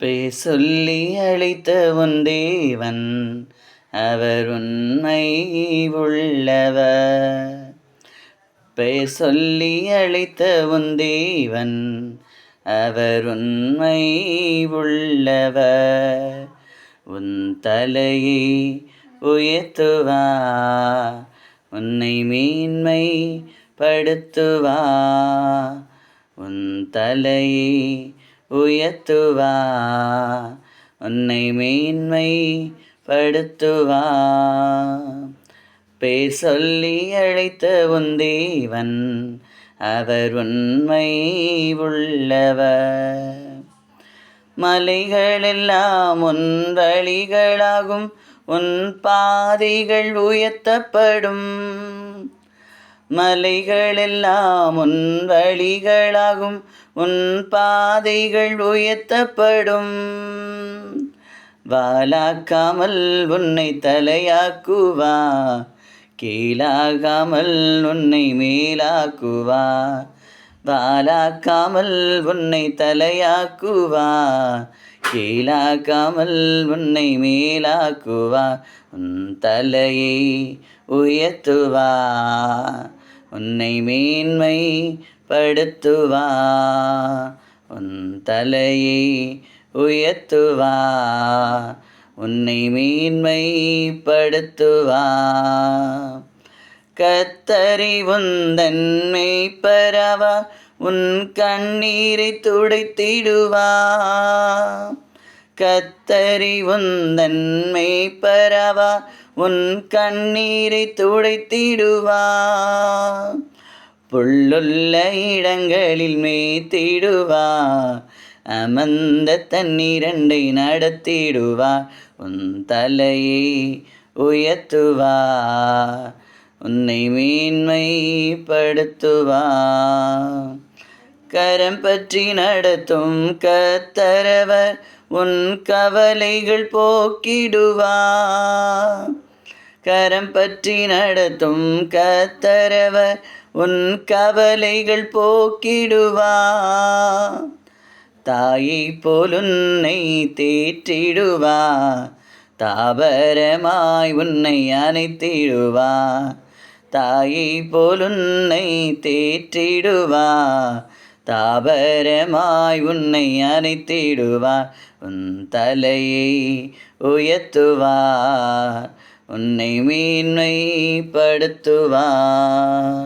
பேர் சொல்லி அழைத்த உன் தேவன் அவர் உண்மை உள்ளவர். பெயர் சொல்லி அழைத்த உன் தேவன் அவர் உண்மை உள்ளவர். உன் தலையை உயர்த்துவார், உன்னை மேன்மை படுத்துவார். உன் தலையை உயர்த்துவார், உன்னை மேன்மை படுத்துவார். பேர் சொல்லி அழைத்த உன் தேவன் அவர் உண்மை உள்ளவர். மலைகளெல்லாம் உன் வழிகளாகும், உன் பாதைகள் உயர்த்தப்படும். மலைகளெல்லாம் உன் வழிகளாகும், உன் பாதைகள் உயர்த்தப்படும். வாலாக்காமல் உன்னை தலையாக்குவா, கீழாகாமல் உன்னை மேலாக்குவா. வாலாக்காமல் உன்னை தலையாக்குவா, கீழாக்காமல் உன்னை மேலாக்குவா. உன் தலையை உயர்த்துவா, உன்னை மேன்மை படுத்துவா. உன் தலையை உயர்த்துவா, உன்னை மேன்மை படுத்துவா. கர்த்தரே உந்தன் மேய்ப்பராவார், உன் கண்ணீரை துடைத்திடுவார். கர்த்தரே உந்தன் மேய்ப்பராவார், உன் கண்ணீரை துடைத்திடுவார். புல்லுள்ள இடங்களில் மேய்த்திடுவார், அமர்ந்த தண்ணீரண்டை நடத்திடுவார். உன் தலையை உயர்த்துவார், உன்னை மேன்மை படுத்துவார். கரம் பற்றி நடத்தும் கர்த்தரவர், உன் கவலைகள் போக்கிடுவார். கரம் பற்றி நடத்தும் கர்த்தரவர், உன் கவலைகள் போக்கிடுவார். தாயை போல் உன்னை தேற்றிடுவார், தாபரமாய் உன்னை அணைத்திடுவார். தாயை போல் உன்னை தேற்றிடுவார், தாபரமாய் உன்னை அணைத்திடுவார். உன் தலையை உயர்த்துவார், உன்னை மேன்மை படுத்துவார்.